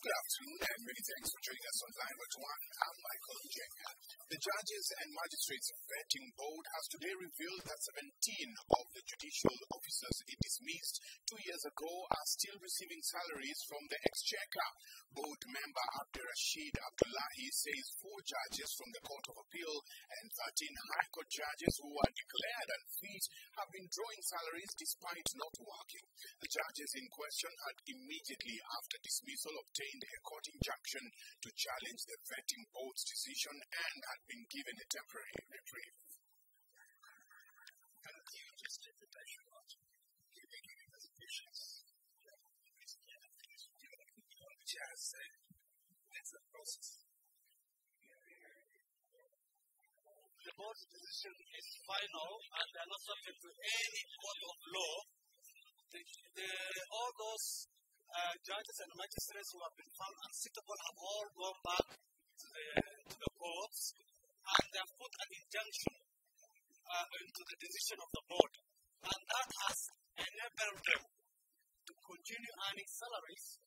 Good afternoon and many thanks for joining us on Live at 1. I'm Michael Jenga. The Judges and Magistrates Vetting Board has today revealed that 17 of the judicial officers it dismissed 2 years ago are still receiving salaries from the Exchequer. Board member Abdirashid Abdullahi says 4 judges from the Court of Appeal and 13 High Court judges who were declared unfit have been drawing salaries despite not working. The judges in question had immediately after dismissal obtained a court injunction to challenge the vetting board's decision and had been given a temporary reprieve. And you just did the patient part. You think you have patients. Which has said, it's a process. The board's decision is final and they are not subject to any court of law. All those judges and magistrates who have been found unsuitable have all gone back to the courts and they have put an injunction into the decision of the board. And that has enabled them to continue earning salaries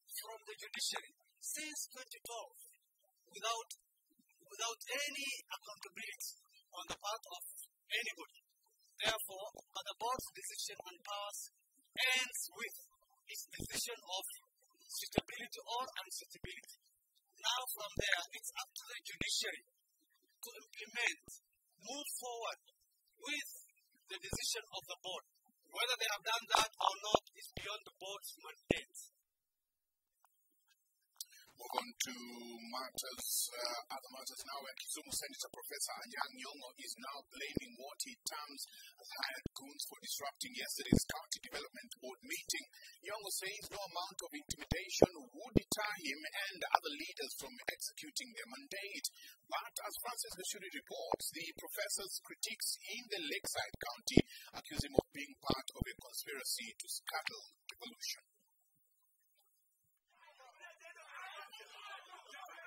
from the judiciary since 2012 without any accountability on the part of anybody. Therefore, the board's decision on powers ends with its decision of suitability or unsuitability. Now from there, it's up to the judiciary to implement, move forward with the decision of the board. Whether they have done that or not is beyond the board's mandate. Move on to other matters now. Kisumu Senator Professor Anyang' Nyong'o is now blaming what he terms as hired goons for disrupting yesterday's county development board meeting. Nyong'o says no amount of intimidation would deter him and other leaders from executing their mandate. But as Francis Gashuri reports, the professor's critiques in the Lakeside County accuse him of being part of a conspiracy to scuttle devolution.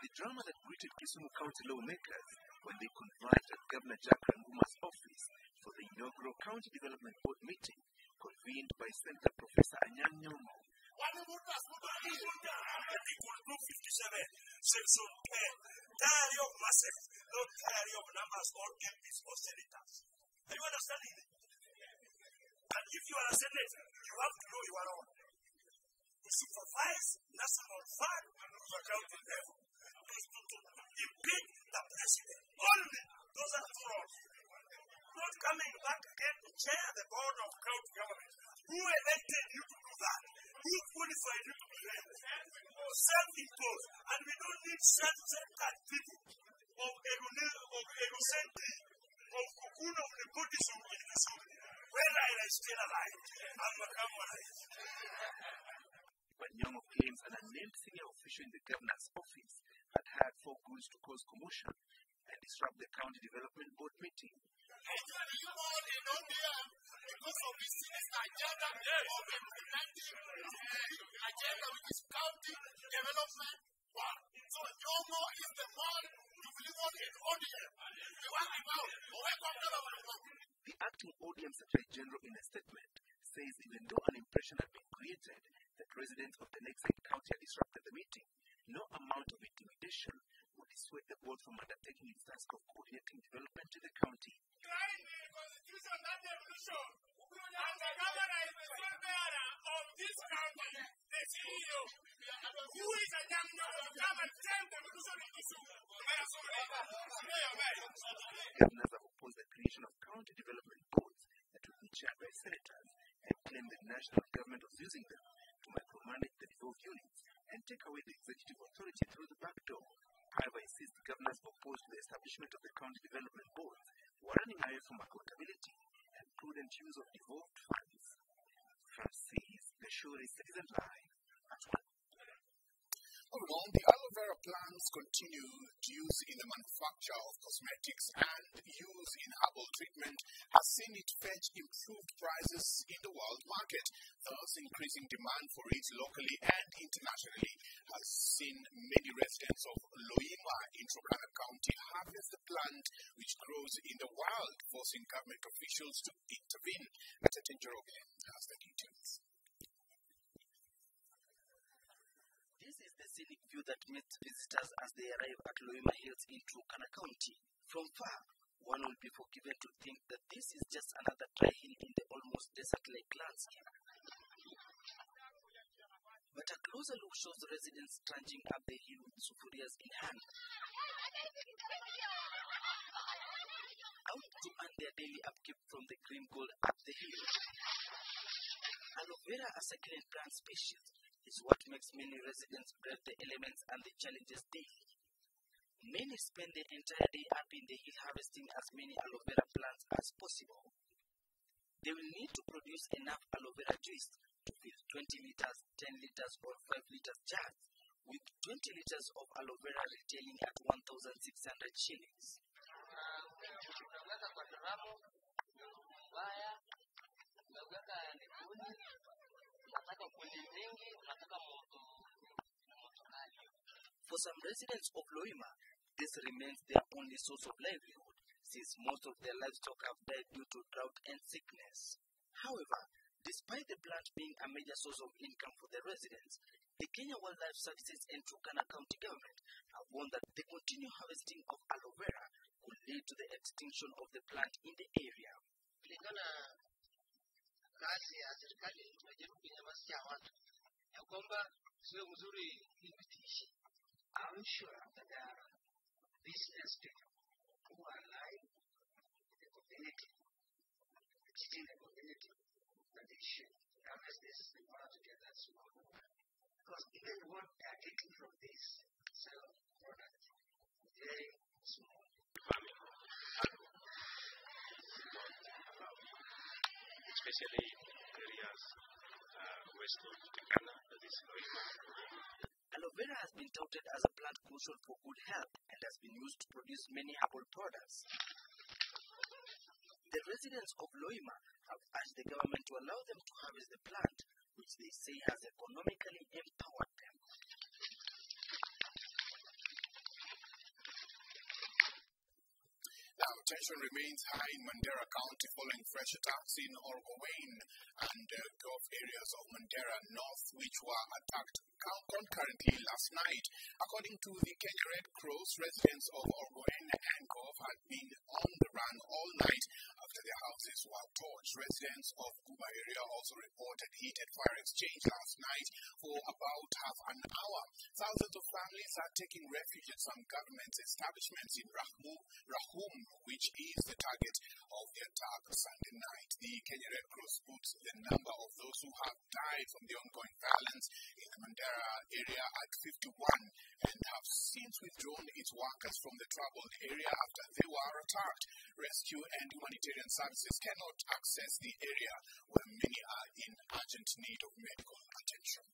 The drama that greeted Kisumu County lawmakers when they converged at Governor Jack Ranguma's office for the inaugural County Development Board meeting convened by Senator Professor Anyang' Nyong'o. Diary of masses, not diary of numbers or MPs or senators. Are you understanding it? And if you are a senator, you have to know your own. To supervise national fund to the county level. To impeach the president. Only those are frauds. Not coming back again to chair the board of county government. Who elected you to do that? Who qualified you to do that? Self-imposed. And we don't need self-centered people of egocentric, of cocoon of nepotism in the assembly. When I am still alive, I'm a comrade. But Nyong'o claims an unnamed senior official in the governor's office had hired 4 goons to cause commotion and disrupt the county development board meeting. Because of this agenda of implementing agenda which is county development one. So Nyong'o is the man to deliver it on here. The acting ODM Secretary General in a statement says even though an impression had been created that residents of the Lakeside County had disrupted the meeting, no amount of intimidation would dissuade the board from undertaking its task of coordinating development in the county. Trying the constitution, not the revolution. And the governor is the sole bearer of this county, the CEO. Who is a young man to come and tell the revolution in this Governors have opposed the creation of county development boards that would be chaired by senators and claim the national government was using them to micromanage the devolved units and take away the executive authority through the back door. However, insists governors opposed to the establishment of the county development boards were running away from accountability and prudent use of devolved funds. Francis Gashuri, Citizen Live at 1. Moving on, the aloe vera plants continued use in the manufacture of cosmetics and use in herbal treatment has seen it fetch improved prices in the world market. Thus, increasing demand for it locally and internationally has seen many residents of Loima in Turkana County harvest the plant which grows in the wild, forcing government officials to intervene. Mr. Njoroge has the details. This is the scenic view that meets visitors as they arrive at Loima Hills in Turkana County. From far, one will be forgiven to think that this is just another dry hill in the almost desert-like landscape. But a closer look shows the residents trudging up the hill with sufurias in hand, out to earn their daily upkeep from the green gold up the hill. Aloe vera, a succulent plant species, is what makes many residents brave the elements and the challenges daily. Many spend the entire day up in the hill harvesting as many aloe vera plants as possible. They will need to produce enough aloe vera juice to fill 20 liters, 10 liters or 5 liters jars, with 20 liters of aloe vera retailing at 1,600 shillings. For some residents of Loima, this remains their only source of livelihood, since most of their livestock have died due to drought and sickness. However, despite the plant being a major source of income for the residents, the Kenya Wildlife Services and Turkana County government have warned that the continued harvesting of aloe vera could lead to the extinction of the plant in the area. Kazi ya serikali tunajaribu kunyamazisha watu ya kwamba sio mzuri ipitishi. I'm sure that there are business people who are lying in the community, cheating the community, that they should harvest this in order to get that small. Because even what they are getting from this sell product is very small. Especially areas west of Turkana, that is Loima. Aloe vera has been touted as a plant crucial for good health and has been used to produce many herbal products. The residents of Loima have urged the government to allow them to harvest the plant, which they say has economically empowered them. Now, tension remains high in Mandera County following fresh attacks in Orgowain and Gulf areas of Mandera North, which were attacked concurrently last night. According to the Kenya Red Cross, residents of Orgowain and Gulf had been on the run all night after their houses were torched. Residents of Guba area also reported heated fire exchange last night for about half an hour. Thousands of families are taking refuge at some government establishments in Rahum, which is the target of the attack Sunday night. The Kenya Red Cross puts the number of those who have died from the ongoing violence in the Mandera area at 51 and have since withdrawn its workers from the troubled area after they were attacked. Rescue and humanitarian services cannot access the area where many are in urgent need of medical attention.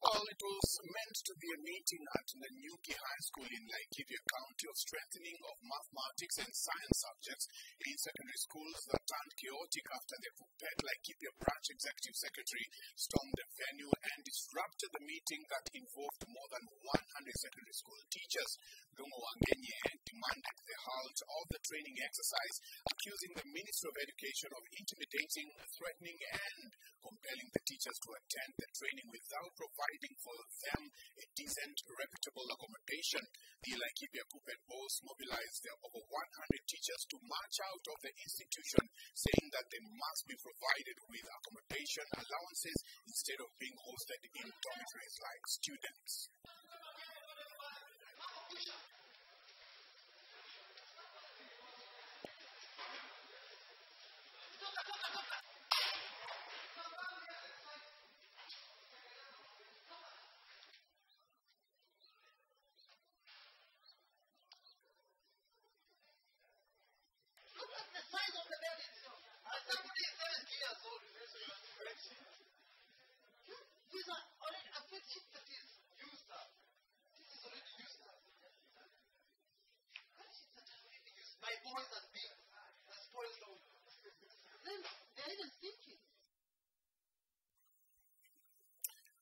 Well, it was meant to be a meeting at the Nyuki High School in Laikipia County of strengthening of mathematics and science subjects in secondary schools that turned chaotic after the Pupet Laikipia branch executive secretary stormed the venue and disrupted the meeting that involved more than 100 secondary school teachers. Lungo Wangenye demanded the halt of the training exercise, accusing the Ministry of Education of intimidating, threatening, and compelling the teachers to attend the training without providing for them a decent, reputable accommodation. The Laikipia Pupet boss mobilized over 100 teachers to march out of the institution, saying that they must be provided with accommodation allowances instead of being hosted in dormitories like students.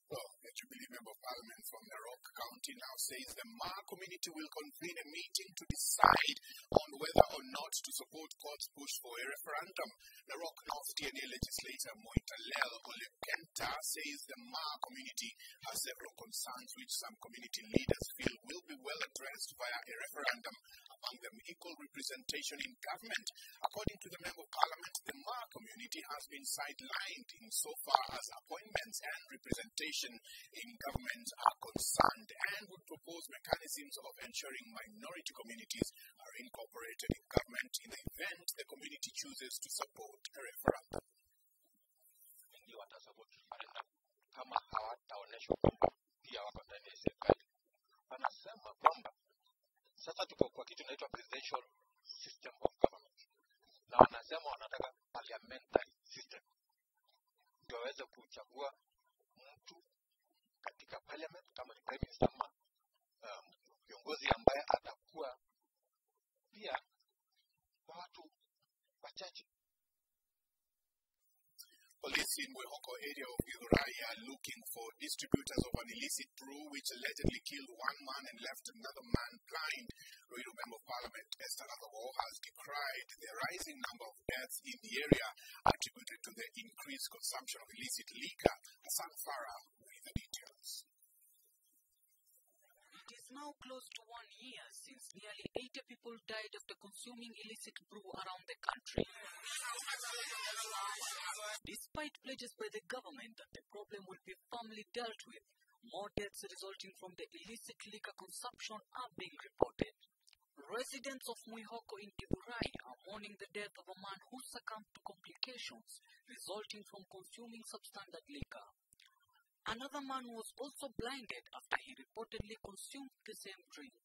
Well, the Jubilee Member of Parliament from Narok County now says the Ma community will convene a meeting to decide on whether or not to support court's push for a referendum. Narok North TNA legislator Moitalel Olekenta says the Ma community has several concerns which some community leaders feel will be well addressed via a referendum, among them equal representation in government. According to the Member of Parliament, the Ma community has been sidelined insofar as appointments and representation in government are concerned, and would propose mechanisms of ensuring minority communities are incorporated in government in the event the community chooses to support a referendum. Wengi watasupport referendum kama hawataonyeshwa kwamba pia wako ndani ya serikali. Wanasema kwamba sasa tuko kwa kitu inaitwa presidential system of government, na wanasema wanataka parliamentary system ndio waweze kuchagua mtu katika parliament kama ni prime minister ama viongozi ambaye atakuwa pia watu wachache. Police in Wehoko area of Githurai are looking for distributors of an illicit brew which allegedly killed one man and left another man blind. Ruiru Member of Parliament Esther Aloe has decried the rising number of deaths in the area attributed to the increased consumption of illicit liquor. Hassan Farah with the details. It is now close to 1 year since nearly 80 people died after consuming illicit brew around the country. Despite pledges by the government that the problem will be firmly dealt with, more deaths resulting from the illicit liquor consumption are being reported. Residents of Mwihoko in Githurai are mourning the death of a man who succumbed to complications resulting from consuming substandard liquor. Another man was also blinded after he reportedly consumed the same drink.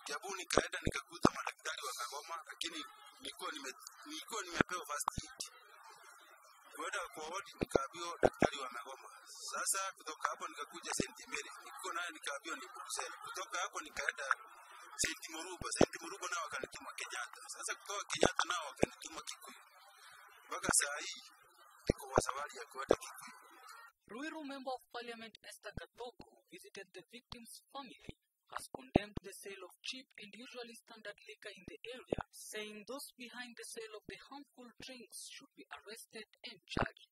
Jabu nikaenda nikakuta madaktari wakagoma, lakini nilikuwa nimepewa first aid. Kwenda kwa wodi nikaambiwa daktari wamegoma. Sasa kutoka hapo nikakuja St. Mary. Niko naye nikaambiwa ni Brussels. Kutoka hapo nikaenda St. Murubo nao wakanituma Kenyatta. Sasa kutoka Kenyatta nao wakanituma Kikuyu. Mpaka saa hii niko kwa safari ya kwenda Kikuyu. Ruiru Member of Parliament Esther Gatogo visited the victim's family, has condemned the sale of cheap and usually standard liquor in the area, saying those behind the sale of the harmful drinks should be arrested and charged.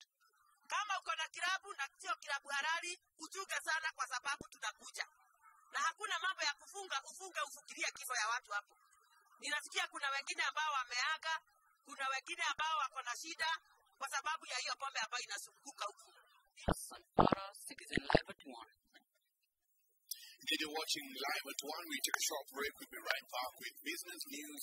Kama uko na kilabu na sio kilabu halali, uchunge sana kwa sababu tutakuja. Na hakuna mambo ya ufunge ufikiria kifo ya watu hapo. Ninasikia kuna wengine ambao wameaga, kuna wengine ambao wako na shida kwa sababu ya hiyo pombe ambayo inazunguka huko. Hassan Farah, Citizen Live at 1. If you're watching Live at 1, we take a short break. We'll be right back with business news